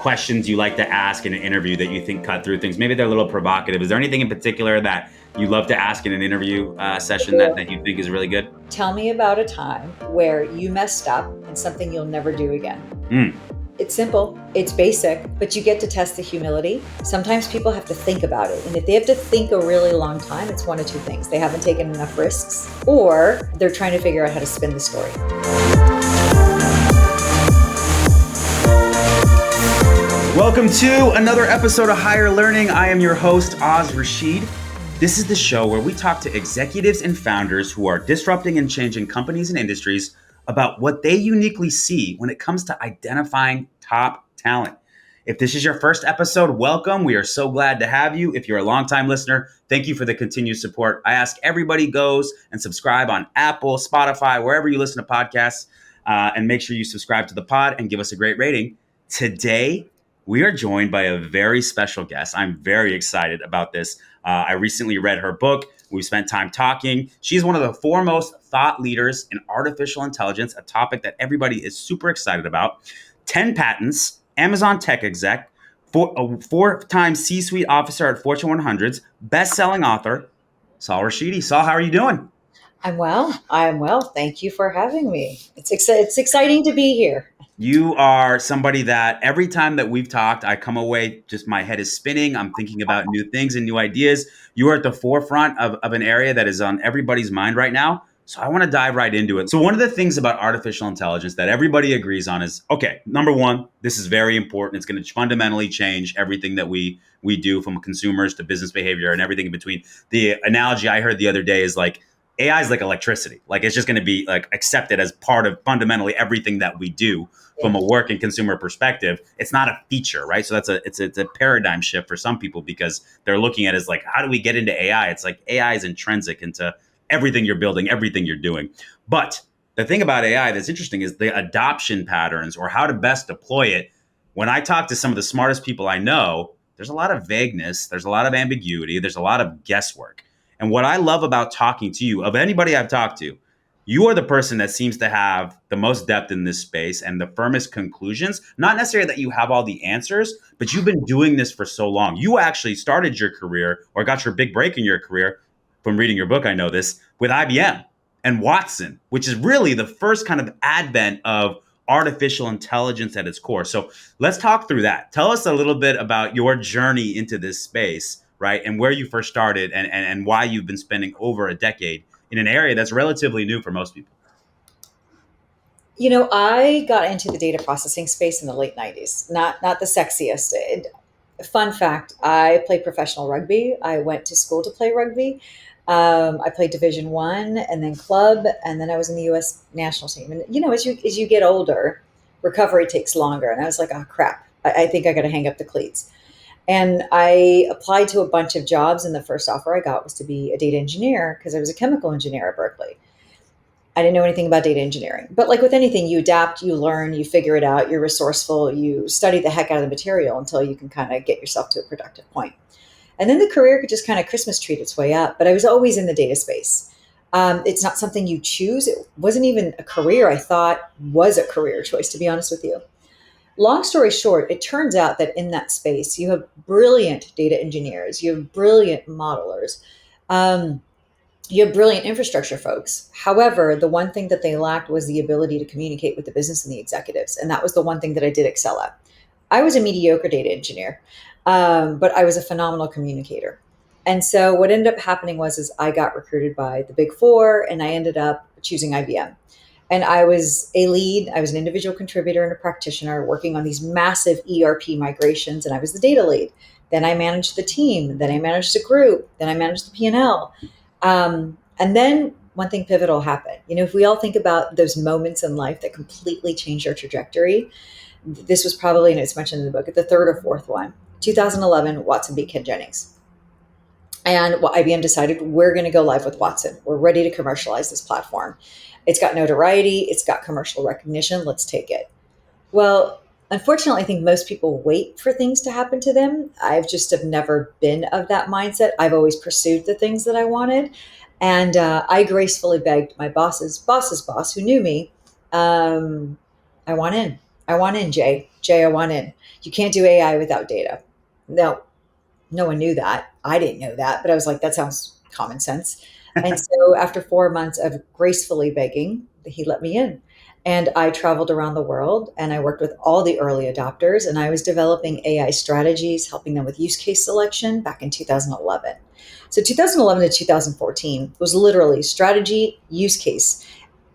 questions you like to ask in an interview that you think cut through things? Maybe they're a little provocative. Is there anything in particular that you love to ask in an interview session that you think is really good? Tell me about a time where you messed up and something you'll never do again. It's simple, it's basic, but you get to test the humility. Sometimes people have to think about it. And if they have to think a really long time, it's one of two things. They haven't taken enough risks, or they're trying to figure out how to spin the story. Welcome to another episode of Higher Learning. I am your host, Oz Rashid. This is the show where we talk to executives and founders who are disrupting and changing companies and industries about what they uniquely see when it comes to identifying top talent. If this is your first episode, welcome. We are so glad to have you. If you're a longtime listener, thank you for the continued support. I ask everybody goes and subscribe on Apple, Spotify, wherever you listen to podcasts, and make sure you subscribe to the pod and give us a great rating. Today, we are joined by a very special guest. I'm very excited about this. I recently read her book. We spent time talking. She's one of the foremost thought leaders in artificial intelligence, a topic that everybody is super excited about. 10 patents, Amazon tech exec, a four-time C-suite officer at Fortune 100s, best-selling author, Sol Rashidi. Sol, how are you doing? I'm well. Thank you for having me. It's exciting to be here. You are somebody that every time that we've talked, I come away, just my head is spinning. I'm thinking about new things and new ideas. You are at the forefront of an area that is on everybody's mind right now. So I want to dive right into it. So one of the things about artificial intelligence that everybody agrees on is, okay, number one, this is very important. It's going to fundamentally change everything that we do, from consumers to business behavior and everything in between. The analogy I heard the other day is like, AI is like electricity. Like, it's just going to be like accepted as part of fundamentally everything that we do from a work and consumer perspective. It's not a feature, right? So it's a paradigm shift for some people, because they're looking at it as like, how do we get into AI? It's like AI is intrinsic into everything you're building, everything you're doing. But the thing about AI that's interesting is the adoption patterns, or how to best deploy it. When I talk to some of the smartest people I know, there's a lot of vagueness, there's a lot of ambiguity, there's a lot of guesswork. And what I love about talking to you, of anybody I've talked to, you are the person that seems to have the most depth in this space and the firmest conclusions. Not necessarily that you have all the answers, but you've been doing this for so long. You actually started your career, or got your big break in your career, from reading your book, I know this, with IBM and Watson, which is really the first kind of advent of artificial intelligence at its core. So let's talk through that. Tell us a little bit about your journey into this space, right? And where you first started, and why you've been spending over a decade in an area that's relatively new for most people. You know, I got into the data processing space in the late 90s. Not the sexiest. Fun fact, I played professional rugby. I went to school to play rugby. I played Division One and then club, and then I was in the U.S. national team. And, you know, as you get older, recovery takes longer. And I was like, oh, crap, I think I got to hang up the cleats. And I applied to a bunch of jobs, and the first offer I got was to be a data engineer, because I was a chemical engineer at Berkeley. I didn't know anything about data engineering. But like with anything, you adapt, you learn, you figure it out, you're resourceful, you study the heck out of the material until you can kind of get yourself to a productive point. And then the career could just kind of Christmas treat its way up. But I was always in the data space. It's not something you choose. It wasn't even a career I thought was a career choice, to be honest with you. Long story short, it turns out that in that space, you have brilliant data engineers, you have brilliant modelers, you have brilliant infrastructure folks. However, the one thing that they lacked was the ability to communicate with the business and the executives. And that was the one thing that I did excel at. I was a mediocre data engineer, but I was a phenomenal communicator. And so what ended up happening was I got recruited by the Big Four, and I ended up choosing IBM. And I was a lead. I was an individual contributor and a practitioner working on these massive ERP migrations, and I was the data lead. Then I managed the team. Then I managed the group. Then I managed the P&L. And then one thing pivotal happened. You know, if we all think about those moments in life that completely changed our trajectory, this was probably, and it's mentioned in the book, the third or fourth one. 2011, Watson beat Ken Jennings. And IBM decided, we're going to go live with Watson. We're ready to commercialize this platform. It's got notoriety. It's got commercial recognition. Let's take it. Well, unfortunately, I think most people wait for things to happen to them. I've just have never been of that mindset. I've always pursued the things that I wanted. And I gracefully begged my boss's boss, who knew me, I want in. I want in, Jay. Jay, I want in. You can't do AI without data. No, no one knew that. I didn't know that, but I was like, that sounds common sense. And so after 4 months of gracefully begging, he let me in. And I traveled around the world and I worked with all the early adopters and I was developing AI strategies, helping them with use case selection back in 2011. So 2011 to 2014 was literally strategy, use case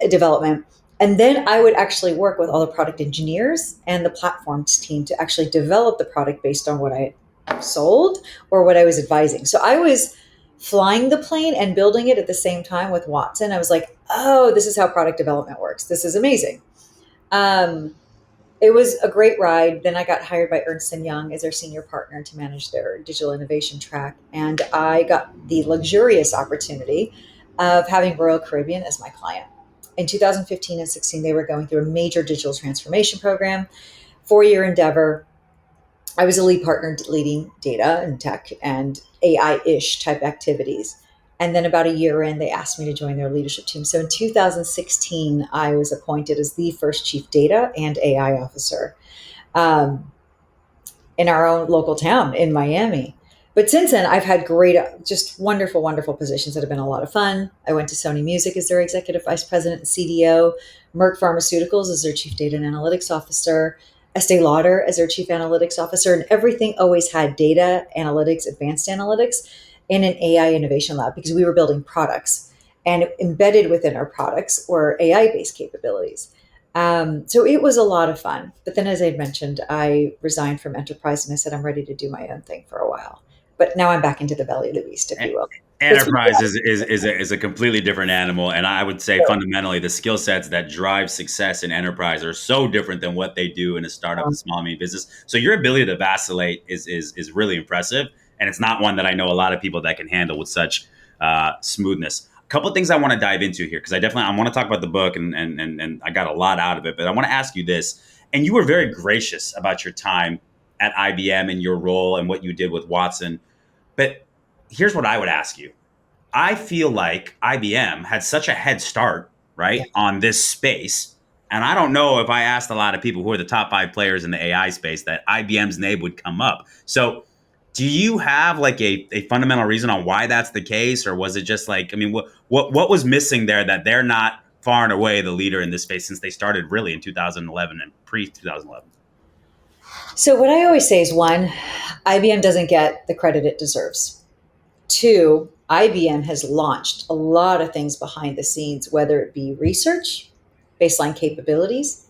development. And then I would actually work with all the product engineers and the platforms team to actually develop the product based on what I sold or what I was advising. So I was flying the plane and building it at the same time with Watson. I was like, oh, this is how product development works. This is amazing. Um, it was a great ride. Then I got hired by Ernst& Young as their senior partner to manage their digital innovation track. And I got the luxurious opportunity of having Royal Caribbean as my client. In 2015 and 16, they were going through a major digital transformation program, 4-year endeavor. I was a lead partner leading data and tech and AI-ish type activities. And then about a year in, they asked me to join their leadership team. So in 2016, I was appointed as the first chief data and AI officer um, in our own local town in Miami. But since then, I've had great, just wonderful, wonderful positions that have been a lot of fun. I went to Sony Music as their executive vice president and CDO, Merck Pharmaceuticals as their chief data and analytics officer, Estee Lauder as their chief analytics officer, and everything always had data analytics, advanced analytics, and an AI innovation lab because we were building products. And embedded within our products were AI based capabilities. So it was a lot of fun. But then, as I had mentioned, I resigned from enterprise and I said, I'm ready to do my own thing for a while. But now I'm back into the belly of the beast, if you will. It's been Enterprise is a completely different animal, and I would say fundamentally the skill sets that drive success in enterprise are so different than what they do in a startup, a small medium business. So your ability to vacillate is really impressive, and it's not one that I know a lot of people that can handle with such smoothness. A couple of things I want to dive into here because I want to talk about the book and I got a lot out of it, but I want to ask you this. And you were very gracious about your time at IBM and your role and what you did with Watson, but here's what I would ask you. I feel like IBM had such a head start, yeah. right, on this space. And I don't know if I asked a lot of people who are the top 5 players in the AI space that IBM's name would come up. So, do you have like a fundamental reason on why that's the case, or was it just like, I mean, what was missing there that they're not far and away the leader in this space since they started really in 2011 and pre 2011? So what I always say is one, IBM doesn't get the credit it deserves. Two, IBM has launched a lot of things behind the scenes, whether it be research, baseline capabilities.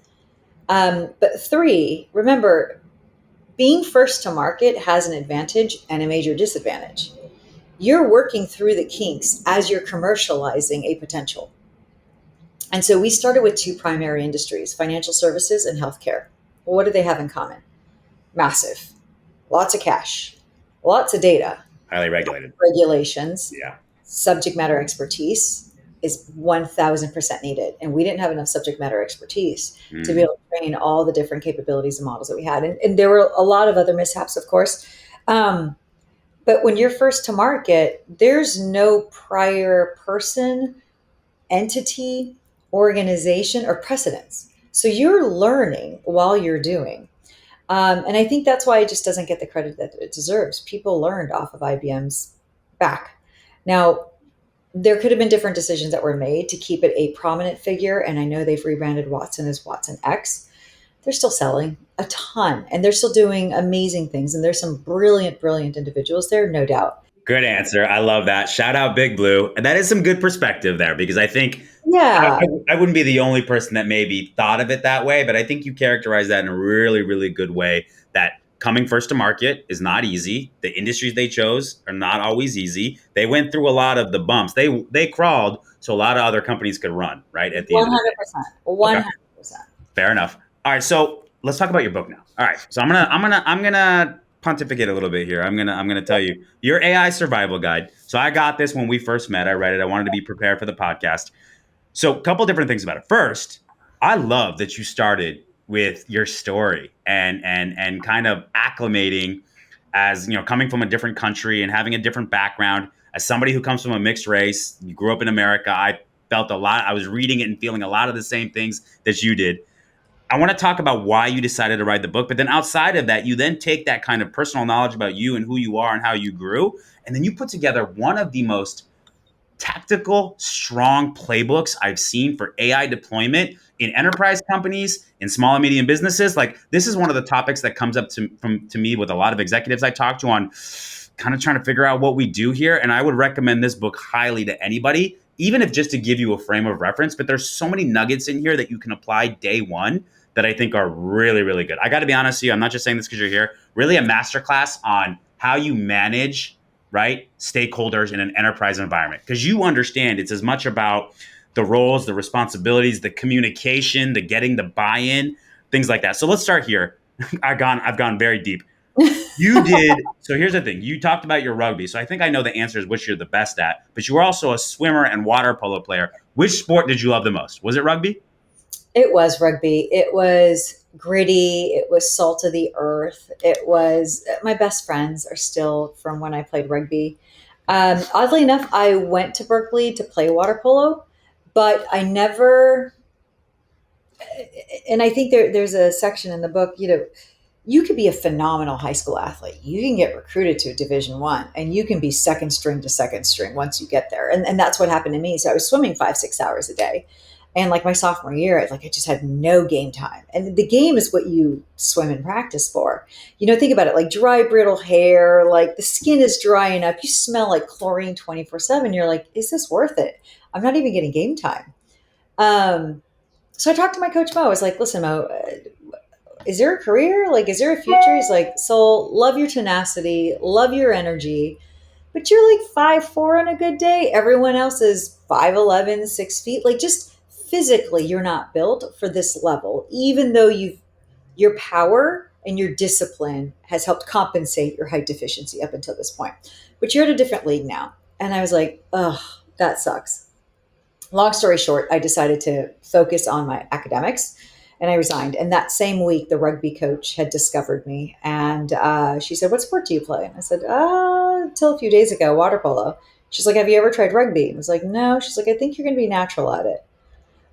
But three, remember, being first to market has an advantage and a major disadvantage. You're working through the kinks as you're commercializing a potential. And so we started with two primary industries, financial services and healthcare. Well, what do they have in common? Massive, lots of cash, lots of data, Highly regulated. regulations, Yeah. subject matter expertise is 1000% needed. And we didn't have enough subject matter expertise to be Mm. able to train all the different capabilities and models that we had. And there were a lot of other mishaps, of course. Um, but when you're first to market, there's no prior person, entity, organization, or precedence. So you're learning while you're doing. And I think that's why it just doesn't get the credit that it deserves. People learned off of IBM's back. Now, there could have been different decisions that were made to keep it a prominent figure. And I know they've rebranded Watson as Watson X. They're still selling a ton and they're still doing amazing things. And there's some brilliant, brilliant individuals there, no doubt. Good answer. I love that. Shout out Big Blue. And that is some good perspective there because I think Yeah. I wouldn't be the only person that maybe thought of it that way, but I think you characterize that in a really, really good way that coming first to market is not easy. The industries they chose are not always easy. They went through a lot of the bumps. They crawled so a lot of other companies could run, right? At the end of the day. 100%. Okay. 100%. Fair enough. All right, so let's talk about your book now. All right, so I'm gonna pontificate a little bit here. I'm gonna tell you your AI survival guide. So I got this when we first met. I read it. I wanted to be prepared for the podcast. So a couple different things about it. First, I love that you started with your story and kind of acclimating as coming from a different country and having a different background. As somebody who comes from a mixed race, you grew up in America. I felt a lot. I was reading it and feeling a lot of the same things that you did. I want to talk about why you decided to write the book, but then outside of that, you then take that kind of personal knowledge about you and who you are and how you grew, and then you put together one of the most tactical, strong playbooks I've seen for AI deployment in enterprise companies, in small and medium businesses. Like, this is one of the topics that comes up to me with a lot of executives I talk to on kind of trying to figure out what we do here. And I would recommend this book highly to anybody, even if just to give you a frame of reference. But there's so many nuggets in here that you can apply day one that I think are really, really good. I got to be honest with you, I'm not just saying this because you're here. Really, a masterclass on how you manage, right, stakeholders in an enterprise environment, because you understand it's as much about the roles, the responsibilities, the communication, the getting the buy-in, things like that. So let's start here. I've gone very deep. You did. So here's the thing. You talked about your rugby. So I think I know the answer is which you're the best at, but you were also a swimmer and water polo player. Which sport did you love the most? Was it rugby? It was rugby. It was gritty. It was salt of the earth. It was, my best friends are still from when I played rugby. Oddly enough, I went to Berkeley to play water polo, but I never, and I think there's a section in the book, you could be a phenomenal high school athlete. You can get recruited to a Division One, and you can be second string to second string once you get there. And that's what happened to me. So I was swimming 5-6 hours a day. And like my sophomore year, I just had no game time. And the game is what you swim and practice for. Think about it, like dry, brittle hair, like the skin is drying up. You smell like chlorine 24/7. You're like, is this worth it? I'm not even getting game time. So I talked to my coach, Mo. I was like, listen, Mo, is there a career? Like, is there a future? He's like, Sol, love your tenacity, love your energy, but you're like 5'4" on a good day. Everyone else is 5'11", 6 feet. Like, just physically, you're not built for this level, even though your power and your discipline has helped compensate your height deficiency up until this point. But you're at a different league now. And I was like, ugh, that sucks. Long story short, I decided to focus on my academics, and I resigned. And that same week, the rugby coach had discovered me. And she said, what sport do you play? And I said, until a few days ago, water polo. She's like, have you ever tried rugby? I was like, no. She's like, I think you're going to be natural at it.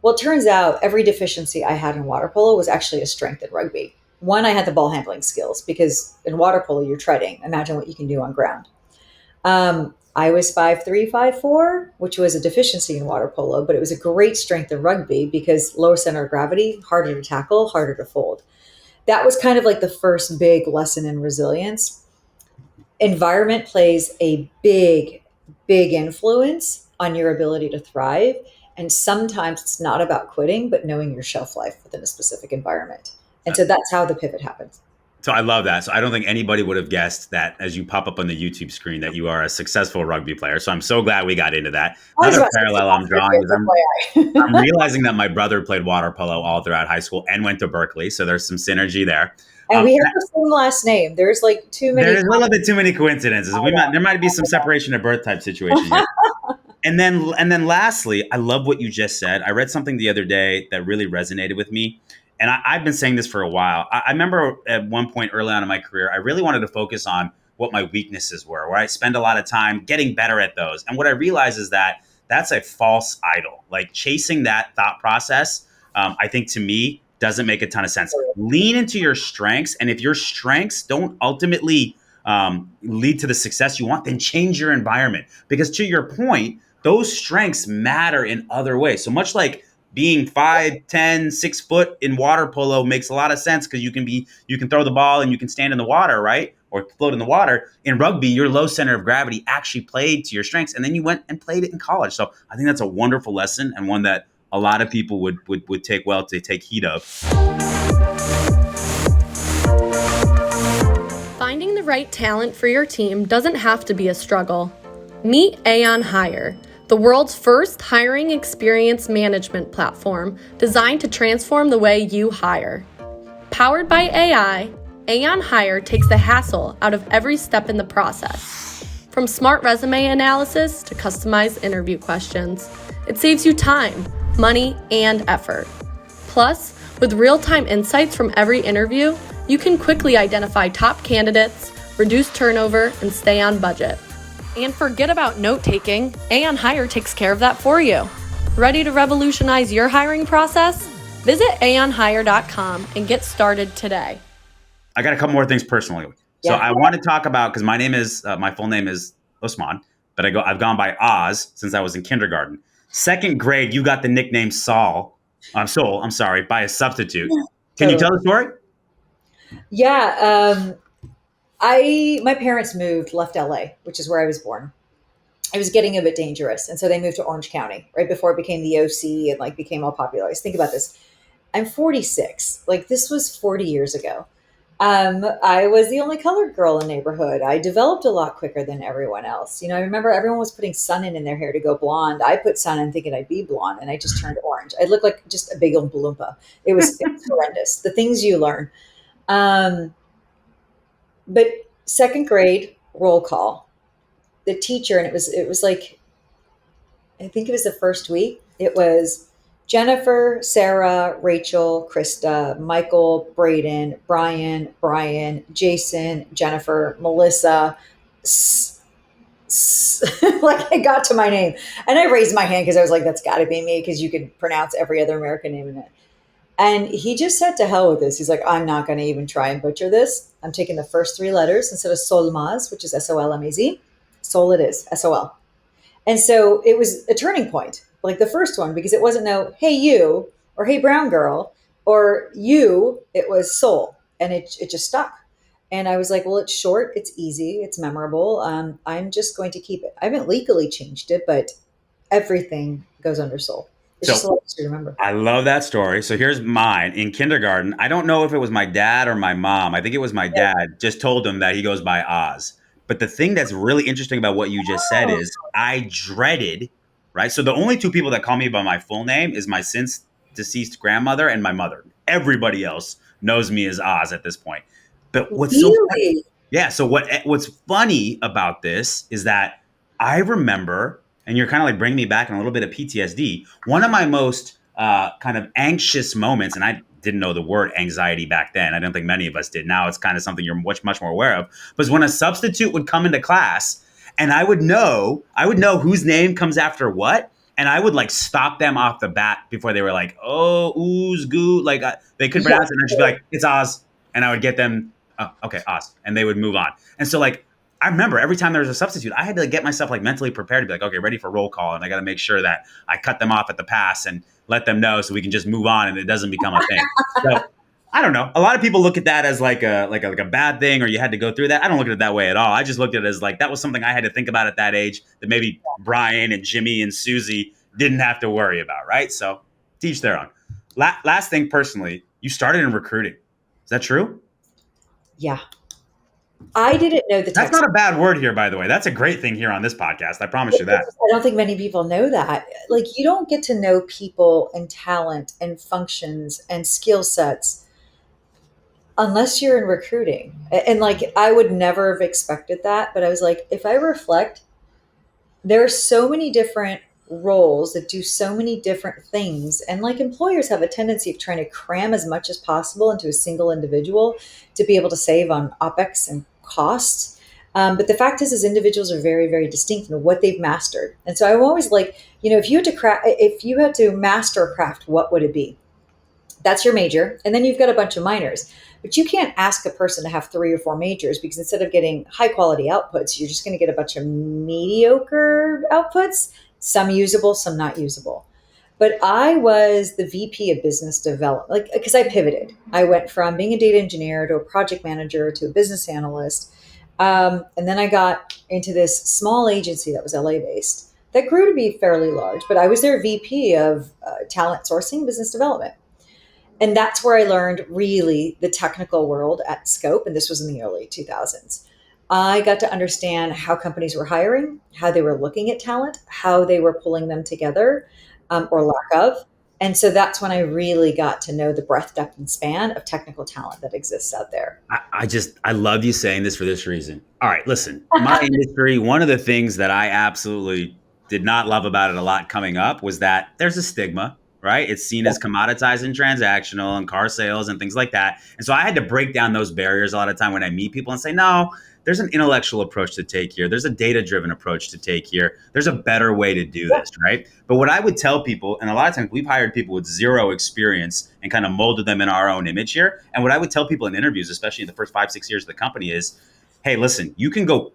Well, it turns out every deficiency I had in water polo was actually a strength in rugby. One, I had the ball handling skills, because in water polo, you're treading. Imagine what you can do on ground. I was 5'3", 5'4", which was a deficiency in water polo, but it was a great strength in rugby because lower center of gravity, harder to tackle, harder to fold. That was kind of like the first big lesson in resilience. Environment plays a big, big influence on your ability to thrive. And sometimes it's not about quitting, but knowing your shelf life within a specific environment. And so that's how the pivot happens. So I love that. So I don't think anybody would have guessed that as you pop up on the YouTube screen that you are a successful rugby player. So I'm so glad we got into that. Another parallel I'm drawing is I'm realizing that my brother played water polo all throughout high school and went to Berkeley. So there's some synergy there. And we have the same last name. There's like too many. There's a little bit too many coincidences. There might be some separation of birth type situation here. And then lastly, I love what you just said. I read something the other day that really resonated with me. And I've been saying this for a while. I remember at one point early on in my career, I really wanted to focus on what my weaknesses were, where I spend a lot of time getting better at those. And what I realized is that that's a false idol. Like, chasing that thought process, I think, to me, doesn't make a ton of sense. Lean into your strengths. And if your strengths don't ultimately lead to the success you want, then change your environment. Because to your point, those strengths matter in other ways. So much like being 5'10", 6 foot in water polo makes a lot of sense, because you can throw the ball and you can stand in the water, right? Or float in the water. In rugby, your low center of gravity actually played to your strengths, and then you went and played it in college. So I think that's a wonderful lesson, and one that a lot of people would take well to take heed of. Finding the right talent for your team doesn't have to be a struggle. Meet Aon Hire, the world's first hiring experience management platform designed to transform the way you hire. Powered by AI, Aon Hire takes the hassle out of every step in the process. From smart resume analysis to customized interview questions, it saves you time, money, and effort. Plus, with real-time insights from every interview, you can quickly identify top candidates, reduce turnover, and stay on budget. And forget about note-taking, Aon Hire takes care of that for you. Ready to revolutionize your hiring process? Visit aonhire.com and get started today. I got a couple more things personally. So Yeah. I want to talk about, because my full name is Osman, but I've gone by Oz since I was in kindergarten. Second grade, you got the nickname Sol, I'm sorry, by a substitute. Can you Totally. tell the story? Yeah. My parents left LA, which is where I was born. It was getting a bit dangerous. And so they moved to Orange County right before it became the OC and like became all popularized. Think about this. I'm 46. Like this was 40 years ago. I was the only colored girl in the neighborhood. I developed a lot quicker than everyone else. I remember everyone was putting Sun in their hair to go blonde. I put Sun in thinking I'd be blonde, and I just turned orange. I looked like just a big old balloompa. It was horrendous. The things you learn. Um, but second grade roll call, the teacher, and it was like I think it was the first week. It was Jennifer, Sarah, Rachel, Krista, Michael, Braden, Brian, Jason, Jennifer, Melissa. Like I got to my name and I raised my hand because I was like, that's got to be me because you could pronounce every other American name in it. And he just said to hell with this. He's like, I'm not going to even try and butcher this. I'm taking the first three letters instead of Solmaz, which is Solmaz. Sol it is, Sol. And so it was a turning point, like the first one, because it wasn't no, hey, you, or hey, brown girl, or you, it was soul. And it just stuck. And I was like, well, it's short, it's easy, it's memorable. I'm just going to keep it. I haven't legally changed it, but everything goes under soul. It's just a So lot to remember. I love that story. So here's mine. In kindergarten, I don't know if it was my dad or my mom. I think it was my Yeah. dad. Just told him that he goes by Oz. But the thing that's really interesting about what you just said Oh, is I dreaded, right? So the only two people that call me by my full name is my since deceased grandmother and my mother. Everybody else knows me as Oz at this point. But what's so funny, really? yeah. So what's funny about this is that I remember, and you're kind of like bringing me back in a little bit of PTSD. One of my most kind of anxious moments, and I didn't know the word anxiety back then. I don't think many of us did. Now it's kind of something you're much more aware of. Was when a substitute would come into class, and I would know whose name comes after what. And I would like stop them off the bat before they were like, "Oh, ooze, goo," like they could Yeah. pronounce it, and I'd just be like, "It's Oz," and I would get them, "Oh, okay, Oz," and they would move on. And so like I remember every time there was a substitute, I had to get myself like mentally prepared to be like, okay, ready for roll call, and I got to make sure that I cut them off at the pass and let them know so we can just move on and it doesn't become a thing. So I don't know. A lot of people look at that as like a bad thing, or you had to go through that. I don't look at it that way at all. I just looked at it as like that was something I had to think about at that age that maybe Brian and Jimmy and Susie didn't have to worry about, right? So teach their own. Last thing, personally, you started in recruiting. Is that true? Yeah. I didn't know the That's text. not a bad word here, by the way. That's a great thing here on this podcast. I promise you that. I don't think many people know that. Like, you don't get to know people and talent and functions and skill sets unless you're in recruiting. And like, I would never have expected that. But I was like, if I reflect, there are so many different roles that do so many different things. And like, employers have a tendency of trying to cram as much as possible into a single individual to be able to save on OPEX and costs. But the fact is individuals are very, very distinct in what they've mastered. And so I'm always like, if you had to master a craft, what would it be? That's your major. And then you've got a bunch of minors. But you can't ask a person to have three or four majors, because instead of getting high quality outputs, you're just going to get a bunch of mediocre outputs, some usable, some not usable. But I was the VP of business development, like, because I pivoted. I went from being a data engineer to a project manager to a business analyst. And then I got into this small agency that was LA based that grew to be fairly large, but I was their VP of talent sourcing, business development. And that's where I learned really the technical world at scope. And this was in the early 2000s. I got to understand how companies were hiring, how they were looking at talent, how they were pulling them together, or lack of. And so that's when I really got to know the breadth, depth, and span of technical talent that exists out there. I love you saying this for this reason. All right, listen, my industry, one of the things that I absolutely did not love about it a lot coming up was that there's a stigma, right? It's seen as commoditized and transactional and car sales and things like that. And so I had to break down those barriers a lot of time when I meet people and say, no, there's an intellectual approach to take here. There's a data-driven approach to take here. There's a better way to do this, right? But what I would tell people, and a lot of times we've hired people with zero experience and kind of molded them in our own image here. And what I would tell people in interviews, especially in the first 5, 6 years of the company is, hey, listen, you can go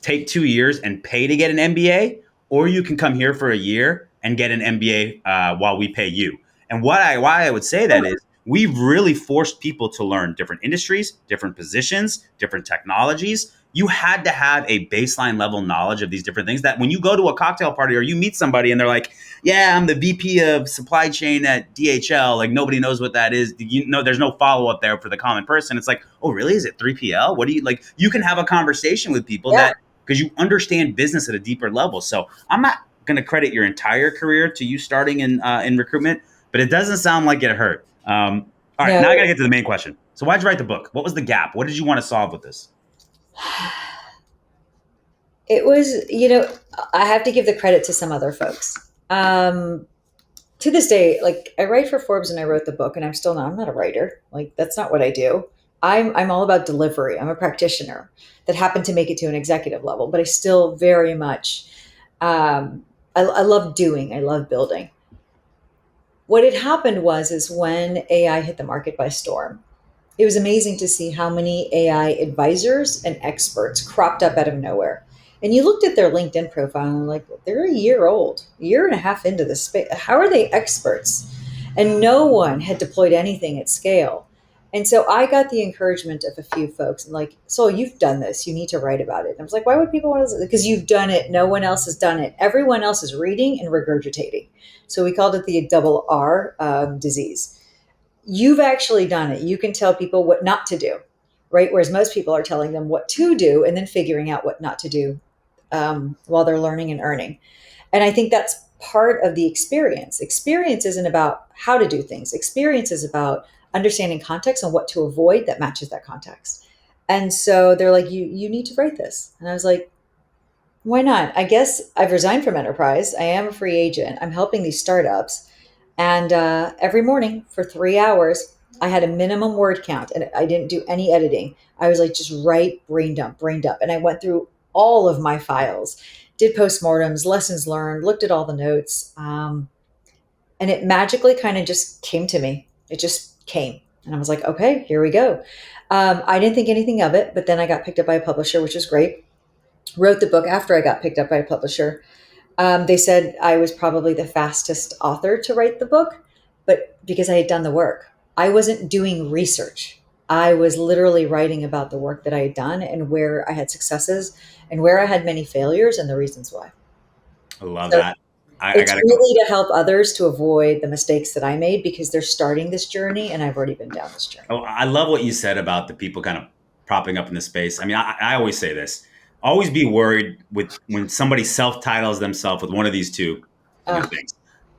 take 2 years and pay to get an MBA, or you can come here for a year and get an MBA while we pay you. And why I would say that is we've really forced people to learn different industries, different positions, different technologies. You had to have a baseline level knowledge of these different things that when you go to a cocktail party or you meet somebody and they're like, yeah, I'm the VP of supply chain at DHL. Like nobody knows what that is. You know, there's no follow up there for the common person. It's like, oh, really? Is it 3PL? What do you like? You can have a conversation with people that because you understand business at a deeper level. So I'm not going to credit your entire career to you starting in recruitment, but it doesn't sound like it hurt. All right, now I got to get to the main question. So why'd you write the book? What was the gap? What did you want to solve with this? It was, I have to give the credit to some other folks. To this day, like I write for Forbes and I wrote the book and I'm not a writer. Like that's not what I do. I'm all about delivery. I'm a practitioner that happened to make it to an executive level, but I still very much, I love doing, I love building. What had happened is when AI hit the market by storm, it was amazing to see how many AI advisors and experts cropped up out of nowhere. And you looked at their LinkedIn profile and like, they're a year old, a year and a half into this space. How are they experts? And no one had deployed anything at scale. And so I got the encouragement of a few folks and like, Sol, you've done this. You need to write about it. And I was like, why would people want to? Because you've done it. No one else has done it. Everyone else is reading and regurgitating. So we called it the double R disease. You've actually done it. You can tell people what not to do, right? Whereas most people are telling them what to do and then figuring out what not to do while they're learning and earning. And I think that's part of the experience. Experience isn't about how to do things. Experience is about understanding context and what to avoid that matches that context. And so they're like, you need to write this. And I was like, why not? I guess I've resigned from enterprise. I am a free agent. I'm helping these startups. And every morning for 3 hours, I had a minimum word count and I didn't do any editing. I was like, just write, brain dump. And I went through all of my files, did postmortems, lessons learned, looked at all the notes. And it magically kind of just came to me. It just came. And I was like, okay, here we go. I didn't think anything of it, but then I got picked up by a publisher, which was great. Wrote the book after I got picked up by a publisher. They said I was probably the fastest author to write the book, but because I had done the work. I wasn't doing research. I was literally writing about the work that I had done and where I had successes and where I had many failures and the reasons why. I love that. It's really to help others to avoid the mistakes that I made because they're starting this journey and I've already been down this journey. Oh, I love what you said about the people kind of propping up in the space. I mean, I always say this. Always be worried with when somebody self-titles themselves with one of these two things,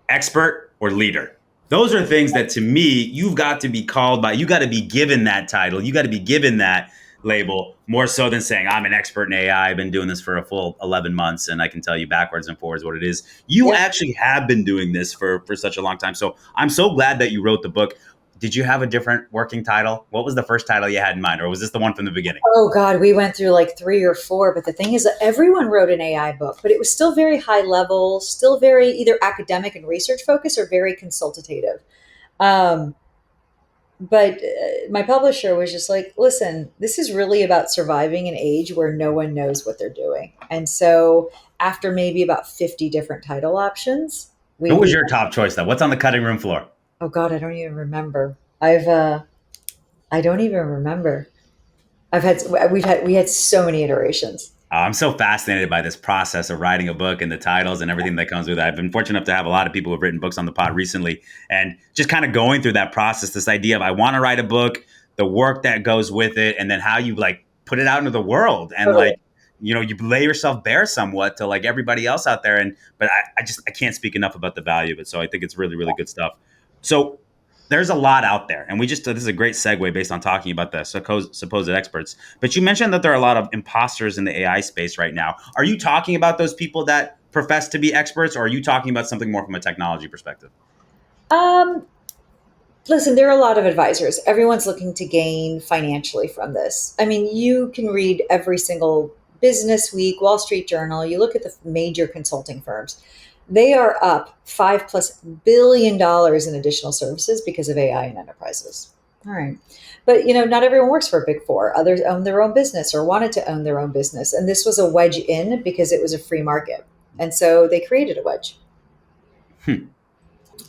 expert or leader. Those are things that to me, you've got to be called by, you got to be given that title. You got to be given that label more so than saying, I'm an expert in AI. I've been doing this for a full 11 months and I can tell you backwards and forwards what it is. You actually have been doing this for such a long time. So I'm so glad that you wrote the book. Did you have a different working title? What was the first title you had in mind? Or was this the one from the beginning? Oh God, we went through like 3 or 4. But the thing is that everyone wrote an AI book, but it was still very high level, still very either academic and research focused or very consultative. But my publisher was just like, listen, this is really about surviving an age where no one knows what they're doing. And so after maybe about 50 different title options. What was your top choice though? What's on the cutting room floor? Oh God, I don't even remember. I don't even remember. We had so many iterations. I'm so fascinated by this process of writing a book and the titles and everything that comes with it. I've been fortunate enough to have a lot of people who've written books on the pod recently and just kind of going through that process, this idea of I want to write a book, the work that goes with it, and then how you like put it out into the world and like, you know, you lay yourself bare somewhat to like everybody else out there. But I can't speak enough about the value of it. So I think it's really, really good stuff. So there's a lot out there. And this is a great segue based on talking about the supposed experts. But you mentioned that there are a lot of imposters in the AI space right now. Are you talking about those people that profess to be experts, or are you talking about something more from a technology perspective? Um, Listen, there are a lot of advisors. Everyone's looking to gain financially from this. I mean, you can read every single Business Week, Wall Street Journal. You look at the major consulting firms. They are up $5+ billion in additional services because of AI in enterprises. All right. But not everyone works for a big four. Others own their own business or wanted to own their own business. And this was a wedge in because it was a free market. And so they created a wedge. Hmm.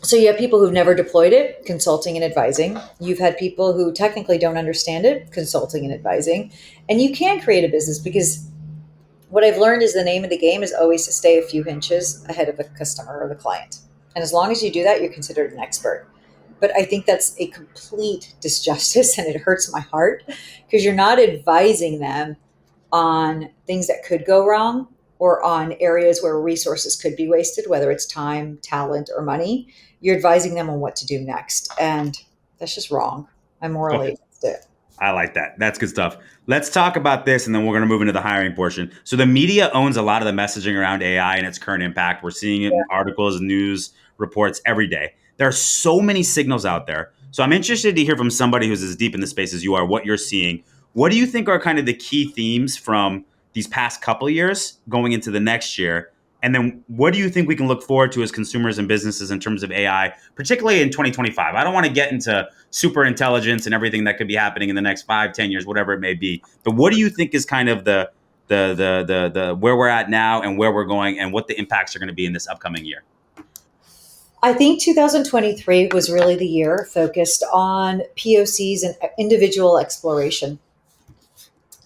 So you have people who've never deployed it, consulting and advising. You've had people who technically don't understand it, consulting and advising. And you can create a business because what I've learned is the name of the game is always to stay a few inches ahead of the customer or the client. And as long as you do that, you're considered an expert. But I think that's a complete disjustice and it hurts my heart because you're not advising them on things that could go wrong or on areas where resources could be wasted, whether it's time, talent, or money. You're advising them on what to do next. And that's just wrong. I'm morally Okay. against it. I like that. That's good stuff. Let's talk about this and then we're going to move into the hiring portion. So the media owns a lot of the messaging around AI and its current impact. We're seeing it Yeah. in articles, news reports every day. There are so many signals out there. So I'm interested to hear from somebody who's as deep in the space as you are, what you're seeing. What do you think are kind of the key themes from these past couple of years going into the next year? And then what do you think we can look forward to as consumers and businesses in terms of AI, particularly in 2025? I don't want to get into super intelligence and everything that could be happening in the next 5, 10 years, whatever it may be. But what do you think is kind of the where we're at now and where we're going and what the impacts are going to be in this upcoming year? I think 2023 was really the year focused on POCs and individual exploration.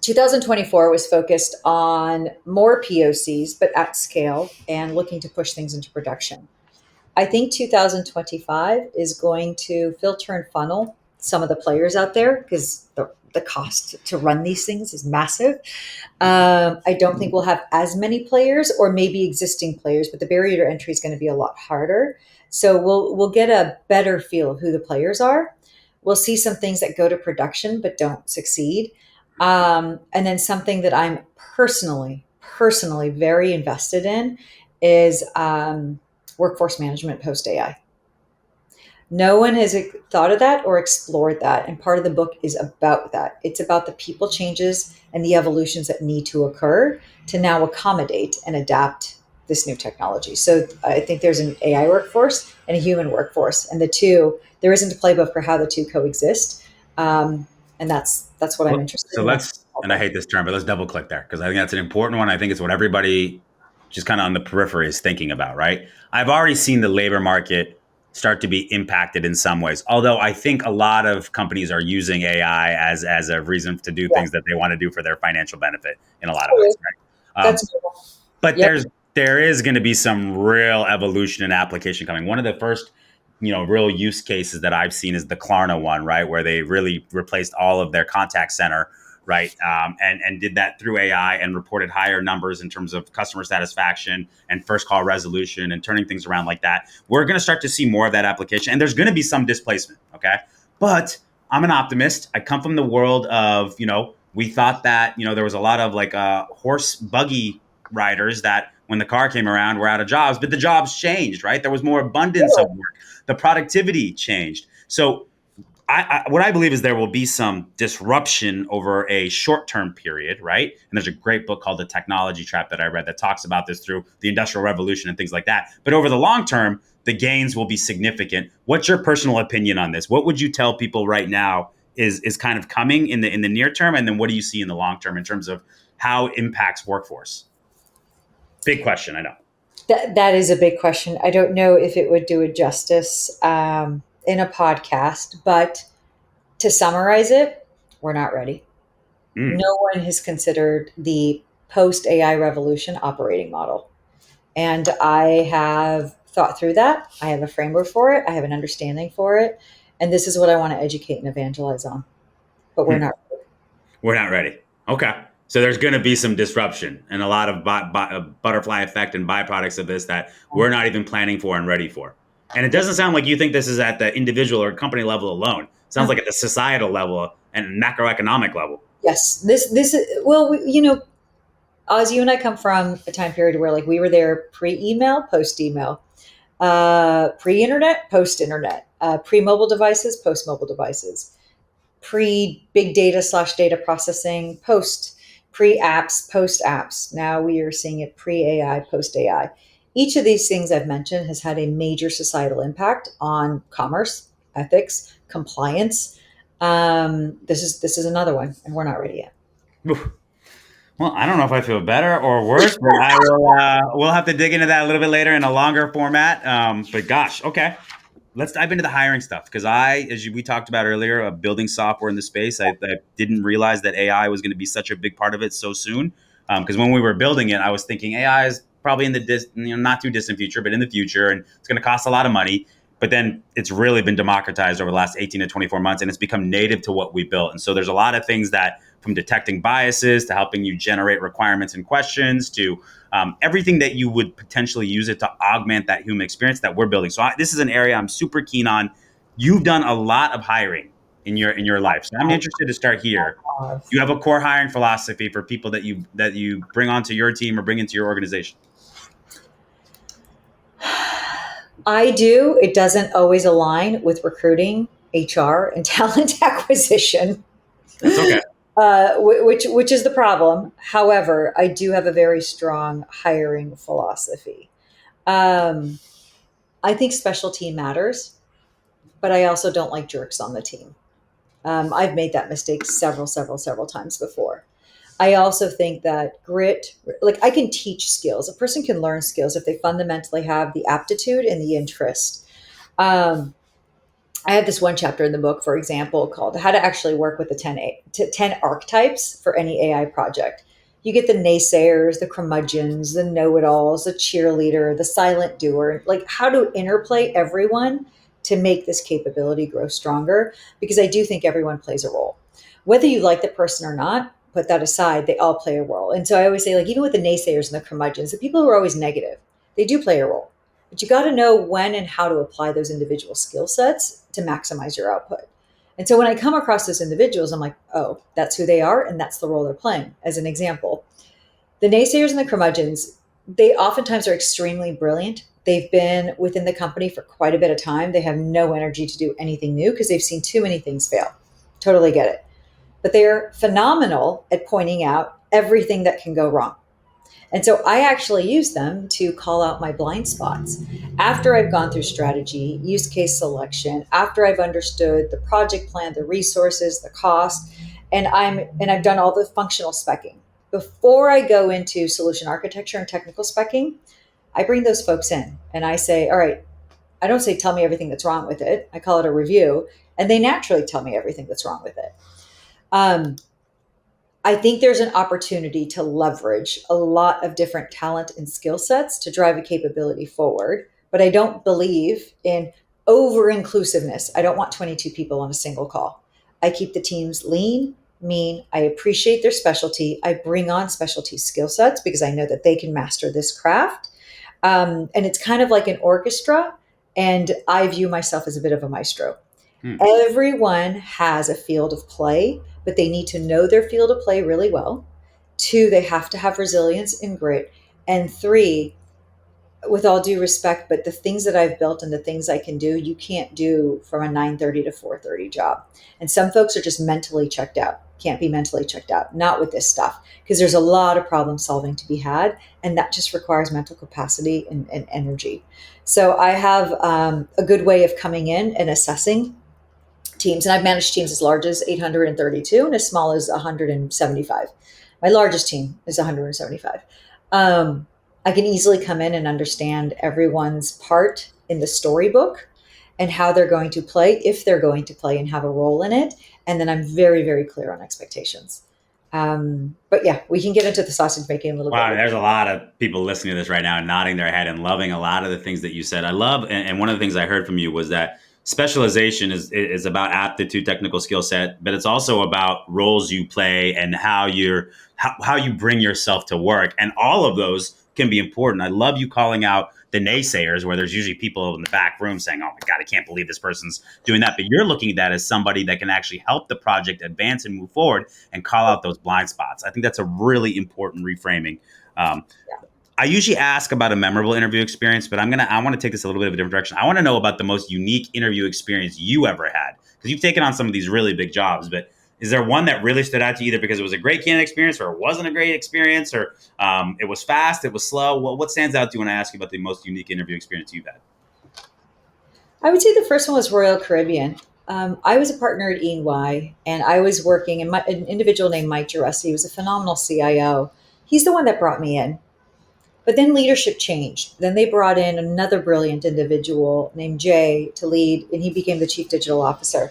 2024 was focused on more POCs, but at scale and looking to push things into production. I think 2025 is going to filter and funnel some of the players out there because the cost to run these things is massive. I don't think we'll have as many players or maybe existing players, but the barrier to entry is going to be a lot harder. So we'll get a better feel of who the players are. We'll see some things that go to production but don't succeed. And then something that I'm personally very invested in is workforce management post AI. No one has thought of that or explored that. And part of the book is about that. It's about the people changes and the evolutions that need to occur to now accommodate and adapt this new technology. So I think there's an AI workforce and a human workforce. And the two, there isn't a playbook for how the two coexist. And that's what I'm interested So in. let's, and I hate this term, but let's double click there because I think that's an important one. I think it's what everybody just kind of on the periphery is thinking about, right? I've already seen the labor market start to be impacted in some ways. Although I think a lot of companies are using AI as a reason to do Yeah, things that they want to do for their financial benefit in a lot of totally. ways, right? That's cool. But Yep. there is going to be some real evolution and application coming. One of the first, real use cases that I've seen is the Klarna one, right, where they really replaced all of their contact center, right, and did that through AI and reported higher numbers in terms of customer satisfaction and first call resolution and turning things around like that. We're going to start to see more of that application, and there's going to be some displacement, okay, but I'm an optimist. I come from the world of, we thought that, there was a lot of like horse buggy riders that when the car came around were out of jobs, but the jobs changed, right? There was more abundance of work. The productivity changed. So what I believe is there will be some disruption over a short-term period, right? And there's a great book called The Technology Trap that I read that talks about this through the Industrial Revolution and things like that. But over the long term, the gains will be significant. What's your personal opinion on this? What would you tell people right now is kind of coming in the near term, and then what do you see in the long term in terms of how it impacts workforce? Big question, I know. That is a big question. I don't know if it would do it justice in a podcast, but to summarize it, we're not ready. Mm. No one has considered the post AI revolution operating model. And I have thought through that. I have a framework for it, I have an understanding for it. And this is what I want to educate and evangelize on. But we're Hmm. not. We're not ready. Okay. So there's going to be some disruption and a lot of butterfly effect and byproducts of this that we're not even planning for and ready for. And it doesn't sound like you think this is at the individual or company level alone. It sounds like at the societal level and macroeconomic level. Yes, this is well, Oz, you and I come from a time period where like we were there pre-email, post-email. Pre-internet, post-internet, pre-mobile devices, post-mobile devices, pre-big data / data processing, post, pre-apps, post-apps. Now we are seeing it pre-AI, post-AI. Each of these things I've mentioned has had a major societal impact on commerce, ethics, compliance. This is another one, and we're not ready yet. Oof. Well, I don't know if I feel better or worse, but I will. We'll have to dig into that a little bit later in a longer format. But gosh, okay, let's dive into the hiring stuff because we talked about earlier, building software in the space. I didn't realize that AI was going to be such a big part of it so soon. Because when we were building it, I was thinking AI is probably in the not too distant future, but in the future, and it's going to cost a lot of money. But then it's really been democratized over the last 18 to 24 months, and it's become native to what we built. And so there's a lot of things that, from detecting biases to helping you generate requirements and questions to everything that you would potentially use it to augment that human experience that we're building. So this is an area I'm super keen on. You've done a lot of hiring in your life, so I'm interested to start here. You have a core hiring philosophy for people that you bring onto your team or bring into your organization. I do. It doesn't always align with recruiting, HR, and talent acquisition. That's okay. Which is the problem. However, I do have a very strong hiring philosophy. Um, I think specialty matters, but I also don't like jerks on the team. I've made that mistake several times before. I also think that grit, like I can teach skills. A person can learn skills if they fundamentally have the aptitude and the interest. Um, I have this one chapter in the book, for example, called How to Actually Work with the 10 Archetypes for Any AI Project. You get the naysayers, the curmudgeons, the know it alls, the cheerleader, the silent doer, like how to interplay everyone to make this capability grow stronger. Because I do think everyone plays a role. Whether you like the person or not, put that aside, they all play a role. And so I always say, like, even with the naysayers and the curmudgeons, the people who are always negative, they do play a role. But you got to know when and how to apply those individual skill sets to maximize your output. And so when I come across those individuals, I'm like, oh, that's who they are, and that's the role they're playing. As an example, the naysayers and the curmudgeons, they oftentimes are extremely brilliant. They've been within the company for quite a bit of time. They have no energy to do anything new because they've seen too many things fail. Totally get it. But they're phenomenal at pointing out everything that can go wrong. And so I actually use them to call out my blind spots. After I've gone through strategy, use case selection, after I've understood the project plan, the resources, the cost, and I've done all the functional specking. Before I go into solution architecture and technical specking, I bring those folks in and I say, all right, I don't say tell me everything that's wrong with it. I call it a review, and they naturally tell me everything that's wrong with it. I think there's an opportunity to leverage a lot of different talent and skill sets to drive a capability forward. But I don't believe in over inclusiveness. I don't want 22 people on a single call. I keep the teams lean, mean. I appreciate their specialty. I bring on specialty skill sets because I know that they can master this craft. And it's kind of like an orchestra. And I view myself as a bit of a maestro. Everyone has a field of play, but they need to know their field of play really well. 2, they have to have resilience and grit. And 3, with all due respect, but the things that I've built and the things I can do, you can't do from a 9:30 to 4:30 job. And some folks are just mentally checked out. Can't be mentally checked out. Not with this stuff, because there's a lot of problem solving to be had, and that just requires mental capacity and energy. So I have a good way of coming in and assessing teams, and I've managed teams as large as 832 and as small as 175. My largest team is 175. I can easily come in and understand everyone's part in the storybook and how they're going to play, if they're going to play and have a role in it. And then I'm very, very clear on expectations. But yeah, we can get into the sausage making a little Wow, bit. there's a lot of people listening to this right now and nodding their head and loving a lot of the things that you said. I love, and one of the things I heard from you was that specialization is about aptitude, technical skill set, but it's also about roles you play and how you bring yourself to work, and all of those can be important. I love you calling out the naysayers, where there's usually people in the back room saying, "Oh my God, I can't believe this person's doing that," but you're looking at that as somebody that can actually help the project advance and move forward and call out those blind spots. I think that's a really important reframing. Um, Yeah. I usually ask about a memorable interview experience, but I want to take this a little bit of a different direction. I want to know about the most unique interview experience you ever had, because you've taken on some of these really big jobs. But is there one that really stood out to you, either because it was a great candidate experience, or it wasn't a great experience, or it was fast, it was slow? What stands out to you when I ask you about the most unique interview experience you've had? I would say the first one was Royal Caribbean. I was a partner at E&Y, and I was working, and an individual named Mike Girassi was a phenomenal CIO. He's the one that brought me in. But then leadership changed. Then they brought in another brilliant individual named Jay to lead, and he became the chief digital officer.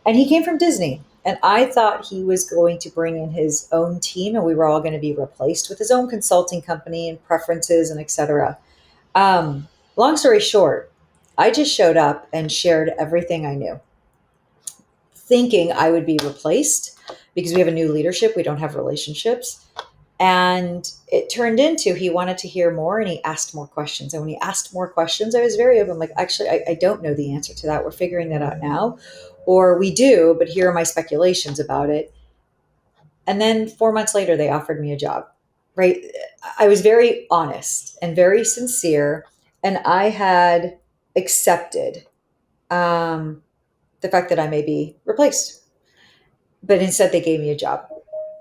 And he came from Disney. And I thought he was going to bring in his own team, and we were all going to be replaced with his own consulting company and preferences and et cetera. Long story short, I just showed up and shared everything I knew, thinking I would be replaced because we have a new leadership. We don't have relationships. And it turned into he wanted to hear more and he asked more questions. And when he asked more questions, I was very open. Like, actually, I don't know the answer to that. We're figuring that out now. Or we do, but here are my speculations about it. And then 4 months later, they offered me a job, right? I was very honest and very sincere. And I had accepted the fact that I may be replaced. But instead, they gave me a job.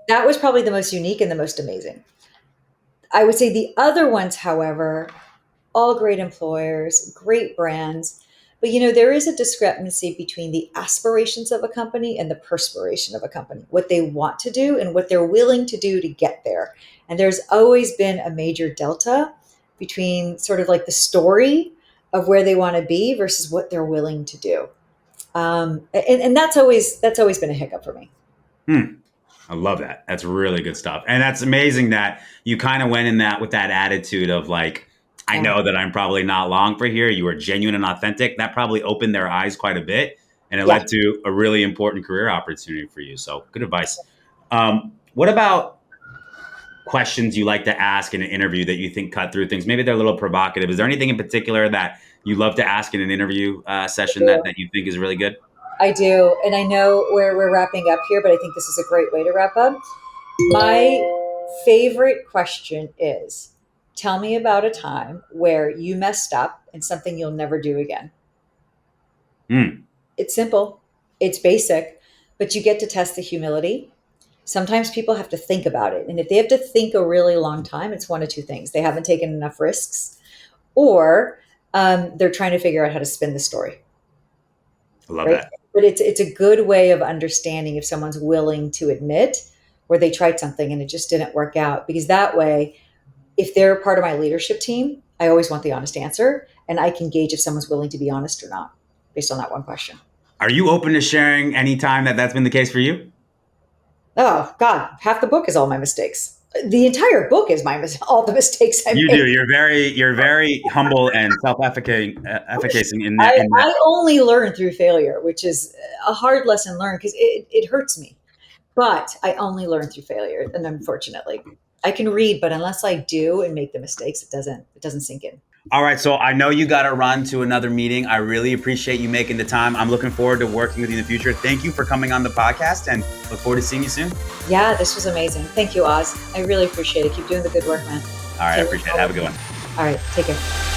That was probably the most unique and the most amazing. I would say the other ones, however, all great employers, great brands. But there is a discrepancy between the aspirations of a company and the perspiration of a company, what they want to do and what they're willing to do to get there. And there's always been a major delta between sort of like the story of where they want to be versus what they're willing to do. And that's always been a hiccup for me. I love that. That's really good stuff. And that's amazing that you kind of went in that with that attitude of like, I know that I'm probably not long for here. You were genuine and authentic. That probably opened their eyes quite a bit. And it led to a really important career opportunity for you. So good advice. What about questions you like to ask in an interview that you think cut through things? Maybe they're a little provocative. Is there anything in particular that you love to ask in an interview session that you think is really good? I do. And I know we're wrapping up here, but I think this is a great way to wrap up. My favorite question is, tell me about a time where you messed up and something you'll never do again. It's simple. It's basic, but you get to test the humility. Sometimes people have to think about it. And if they have to think a really long time, it's one of two things. They haven't taken enough risks, or they're trying to figure out how to spin the story. I love that. But it's a good way of understanding if someone's willing to admit where they tried something and it just didn't work out. Because that way, if they're part of my leadership team, I always want the honest answer. And I can gauge if someone's willing to be honest or not based on that one question. Are you open to sharing any time that's been the case for you? Oh, God, half the book is all my mistakes. The entire book is all the mistakes I made. You do. You're very humble and self-efficating in that. I only learn through failure, which is a hard lesson learned because it hurts me. But I only learn through failure, and unfortunately, I can read, but unless I do and make the mistakes, it doesn't sink in. All right, so I know you got to run to another meeting. I really appreciate you making the time. I'm looking forward to working with you in the future. Thank you for coming on the podcast, and look forward to seeing you soon. Yeah, this was amazing. Thank you, Oz. I really appreciate it. Keep doing the good work, man. All right, I appreciate it. Have a good one. All right, take care.